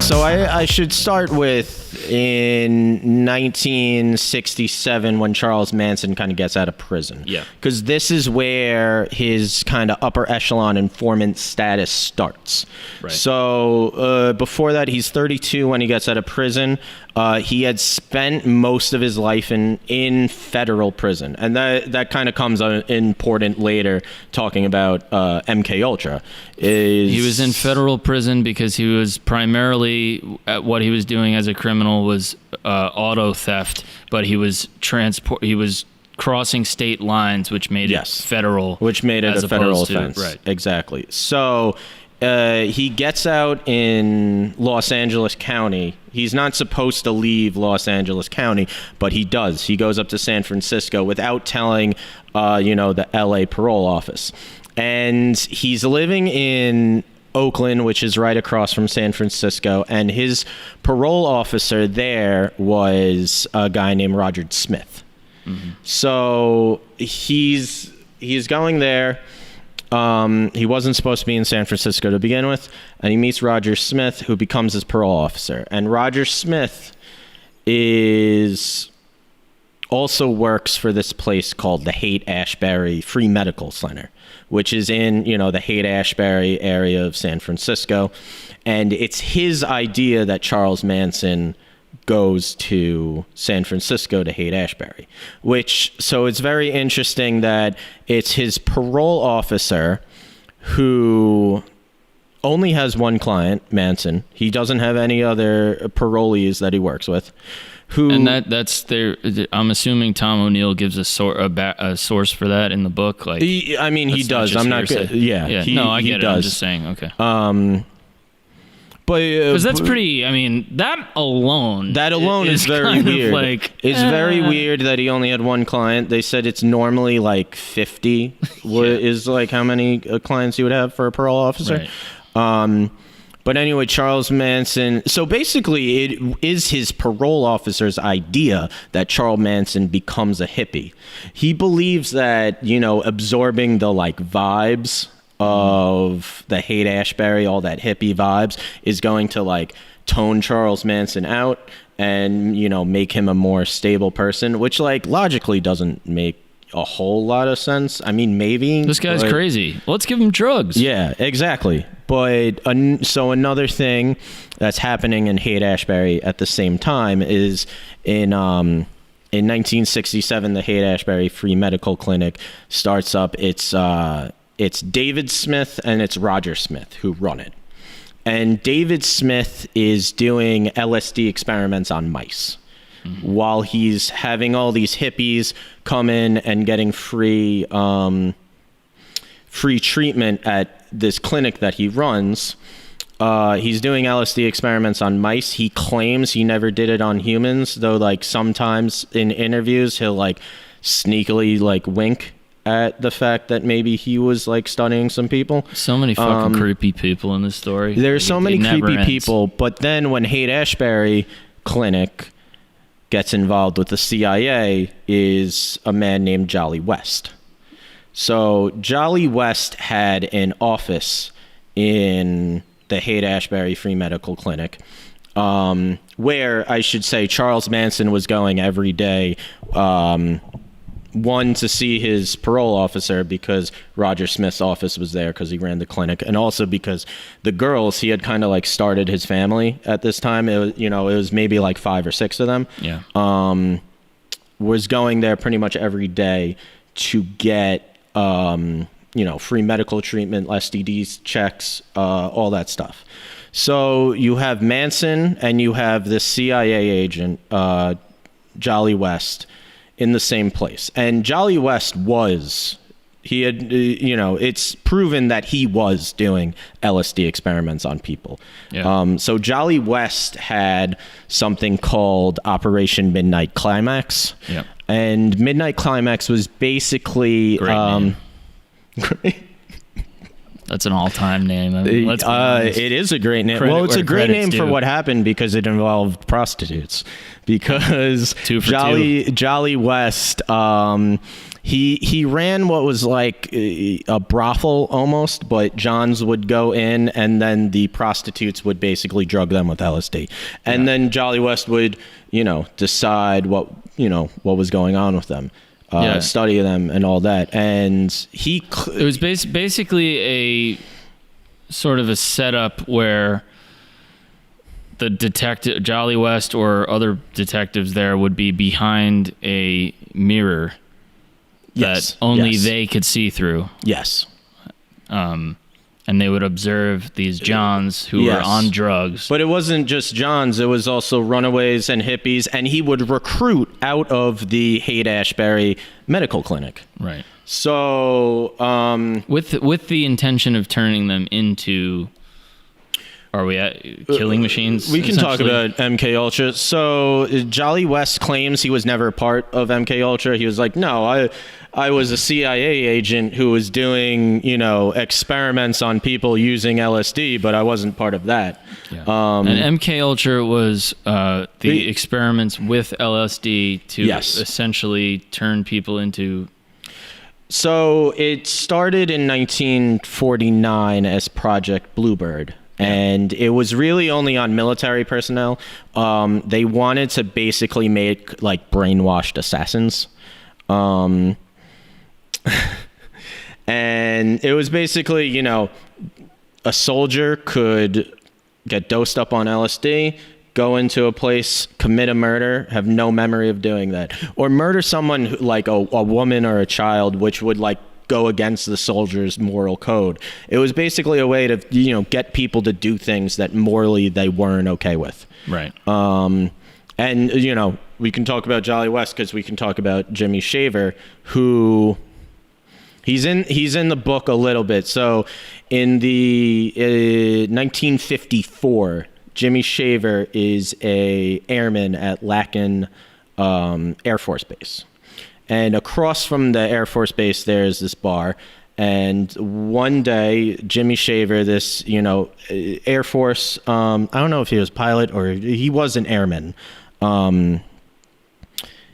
So I should start with in 1967 when Charles Manson kind of gets out of prison. Yeah. Because this is where his kind of upper echelon informant status starts. Right. So before that, he's 32 when he gets out of prison. He had spent most of his life in federal prison, and that kind of comes important later, talking about MKUltra. He was in federal prison because he was primarily what he was doing as a criminal was auto theft, but he was crossing state lines, which made it federal, which made it a federal offense. Right, exactly. So. He gets out in Los Angeles County. He's not supposed to leave Los Angeles County, but he does. He goes up to San Francisco without telling, the LA parole office. And he's living in Oakland, which is right across from San Francisco. And his parole officer there was a guy named Roger Smith. Mm-hmm. So he's going there. He wasn't supposed to be in San Francisco to begin with, and he meets Roger Smith, who becomes his parole officer. And Roger Smith also works for this place called the Haight-Ashbury Free Medical Center, which is in, the Haight-Ashbury area of San Francisco. And it's his idea that Charles Manson goes to San Francisco to Haight-Ashbury, so it's very interesting that it's his parole officer who only has one client, Manson. He doesn't have any other parolees that he works with. And that's there. I'm assuming Tom O'Neill gives a source for that in the book. Like, he does. I'm not good. Yeah. I get it. I'm just saying. Okay. Because that's pretty. That alone is very weird. It's very weird that he only had one client. They said it's normally like 50 is like how many clients you would have for a parole officer. Right. But anyway, Charles Manson. So basically, it is his parole officer's idea that Charles Manson becomes a hippie. He believes that absorbing the vibes of the Haight-Ashbury, all that hippie vibes, is going to tone Charles Manson out and make him a more stable person, which logically doesn't make a whole lot of sense. Maybe this guy's crazy. Let's give him drugs. Yeah, exactly. But so another thing that's happening in Haight-Ashbury at the same time is in 1967, the Haight-Ashbury Free Medical Clinic starts up. It's David Smith and it's Roger Smith who run it. And David Smith is doing LSD experiments on mice while he's having all these hippies come in and getting free treatment at this clinic that he runs. He's doing LSD experiments on mice. He claims he never did it on humans, though sometimes in interviews he'll sneakily wink at the fact that maybe he was studying some people. So many fucking creepy people in this story. There's so many creepy people, but then when Haight-Ashbury Clinic gets involved with the CIA is a man named Jolly West. So Jolly West had an office in the Haight-Ashbury Free Medical Clinic, where I should say Charles Manson was going every day. One, to see his parole officer because Roger Smith's office was there because he ran the clinic, and also because the girls, he had kind of started his family at this time. It was, it was maybe 5 or 6 of them. Yeah. Was going there pretty much every day to get, free medical treatment, STDs checks, all that stuff. So you have Manson and you have this CIA agent, Jolly West, in the same place. And Jolly West it's proven that he was doing LSD experiments on people. Yeah. So Jolly West had something called Operation Midnight Climax. Yeah. And Midnight Climax was basically... Great name. That's an all-time name. I mean, let's be honest. It is a great name. Well, it's a great name for what happened because it involved prostitutes. Because Jolly West, he ran what was like a brothel almost, but Johns would go in and then the prostitutes would basically drug them with LSD. And then Jolly West would, decide what was going on with them. Study them and all that, and it was basically a sort of a setup where the detective Jolly West or other detectives there would be behind a mirror that only they could see through. Yes. And they would observe these Johns who were on drugs. But it wasn't just Johns. It was also runaways and hippies. And he would recruit out of the Haight-Ashbury Medical Clinic. Right. So... with the intention of turning them into... Are we at killing machines? We can talk about MKUltra. So Jolly West claims he was never part of MKUltra. He was like, no, I was a CIA agent who was doing, experiments on people using LSD, but I wasn't part of that. Yeah. And MKUltra was the experiments with LSD to essentially turn people into... So it started in 1949 as Project Bluebird. And it was really only on military personnel. They wanted to basically make like brainwashed assassins. And it was basically, a soldier could get dosed up on LSD, go into a place, commit a murder, have no memory of doing that, or murder someone like a woman or a child, which would like go against the soldier's moral code. It was basically a way to, get people to do things that morally they weren't okay with. Right. And, we can talk about Jolly West because we can talk about Jimmy Shaver, who he's in the book a little bit. So in the 1954, Jimmy Shaver is a airman at Lacken Air Force Base. And across from the Air Force Base, there's this bar. And one day, Jimmy Shaver, this, Air Force, I don't know if he was a pilot or he was an airman.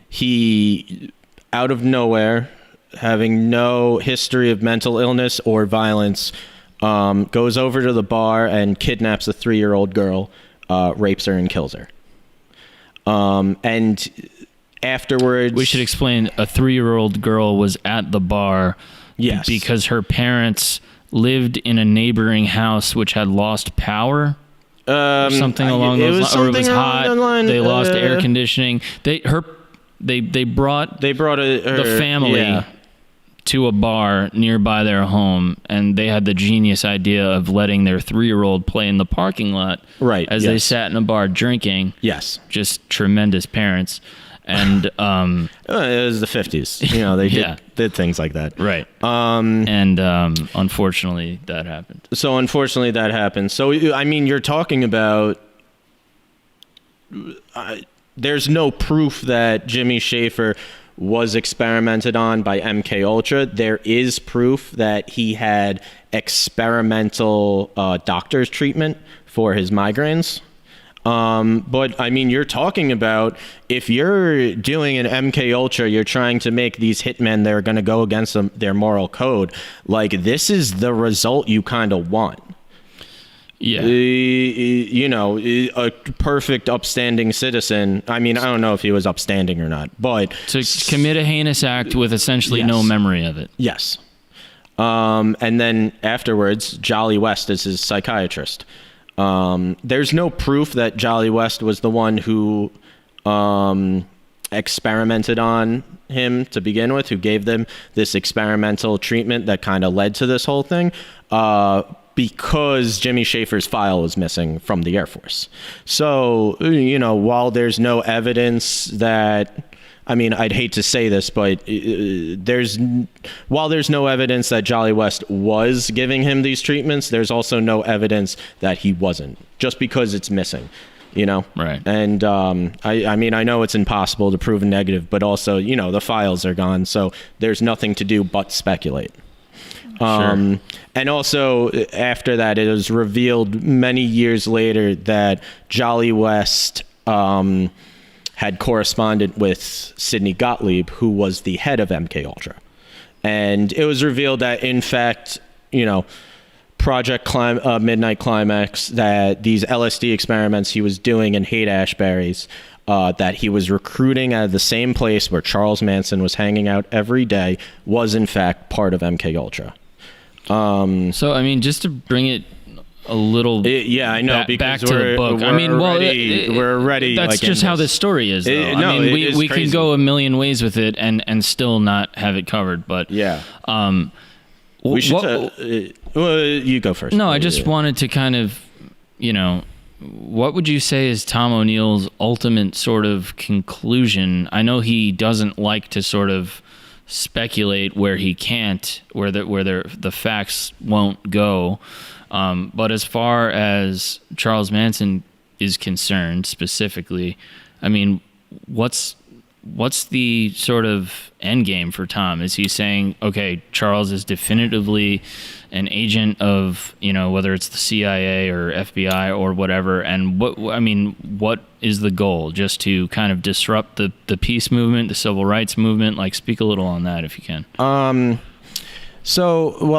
He, out of nowhere, having no history of mental illness or violence, goes over to the bar and kidnaps a 3-year-old girl, rapes her and kills her. And afterwards, we should explain, a 3-year-old girl was at the bar because her parents lived in a neighboring house which had lost power or something along those lines, or it was hot. They lost air conditioning. They brought the family to a bar nearby their home, and they had the genius idea of letting their 3-year-old play in the parking lot as they sat in a bar drinking. Yes. Just tremendous parents. And it was the 50s. They did things like that. Right. And unfortunately, that happened. So I mean, you're talking about there's no proof that Jimmy Shaver was experimented on by MKUltra. There is proof that he had experimental doctor's treatment for his migraines. But I mean, you're talking about if you're doing an MKUltra, you're trying to make these hitmen that are going to go against their moral code. Like, this is the result you kind of want. Yeah. A perfect upstanding citizen. I mean, I don't know if he was upstanding or not, but to commit a heinous act with essentially no memory of it. Yes. And then afterwards, Jolly West is his psychiatrist. There's no proof that Jolly West was the one who experimented on him to begin with, who gave them this experimental treatment that kind of led to this whole thing, because Jimmy Shaver's file was missing from the Air Force. So, while there's no evidence that... I mean, I'd hate to say this, but while there's no evidence that Jolly West was giving him these treatments, there's also no evidence that he wasn't, just because it's missing, Right. And I mean, I know it's impossible to prove a negative, but also, the files are gone, so there's nothing to do but speculate. Sure. And also, after that, it was revealed many years later that Jolly West had corresponded with Sidney Gottlieb, who was the head of MKUltra. And it was revealed that, in fact, Project Midnight Climax, that these LSD experiments he was doing in Haight-Ashbury's, that he was recruiting out of the same place where Charles Manson was hanging out every day, was in fact part of MKUltra. So, I mean, just to bring it a little I know, back to the book. I mean, we're already that's just how this story is, though. We can go a million ways with it and still not have it covered, but yeah. We should you go first. No, I just wanted to kind of, what would you say is Tom O'Neill's ultimate sort of conclusion? I know he doesn't like to sort of speculate where he can't, where the facts won't go. But as far as Charles Manson is concerned specifically, I mean, what's the sort of end game for Tom? Is he saying, okay, Charles is definitively an agent of, whether it's the CIA or FBI or whatever, and what is the goal? Just to kind of disrupt the peace movement, the civil rights movement? Like, speak a little on that if you can.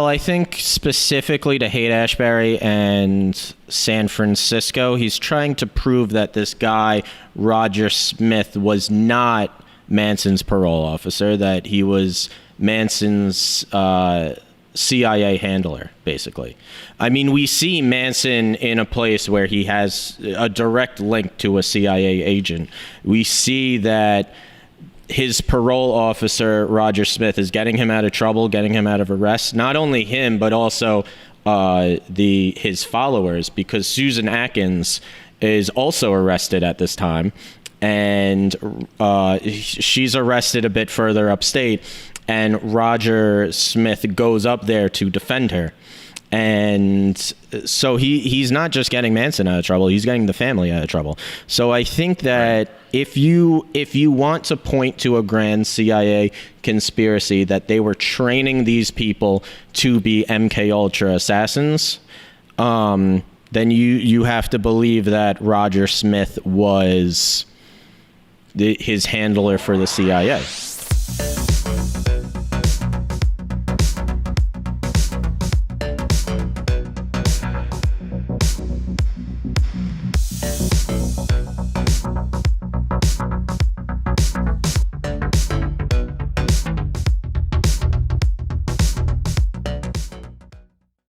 I think specifically to Haight-Ashbury and San Francisco, he's trying to prove that this guy, Roger Smith, was not Manson's parole officer, that he was Manson's CIA handler, basically. I mean, we see Manson in a place where he has a direct link to a CIA agent. We see that his parole officer, Roger Smith, is getting him out of trouble, getting him out of arrest. Not only him, but also his followers, because Susan Atkins is also arrested at this time, and she's arrested a bit further upstate, and Roger Smith goes up there to defend her. And so he's not just getting Manson out of trouble, he's getting the family out of trouble. So I think that if you want to point to a grand CIA conspiracy that they were training these people to be MKUltra assassins, then you have to believe that Roger Smith was his handler for the CIA.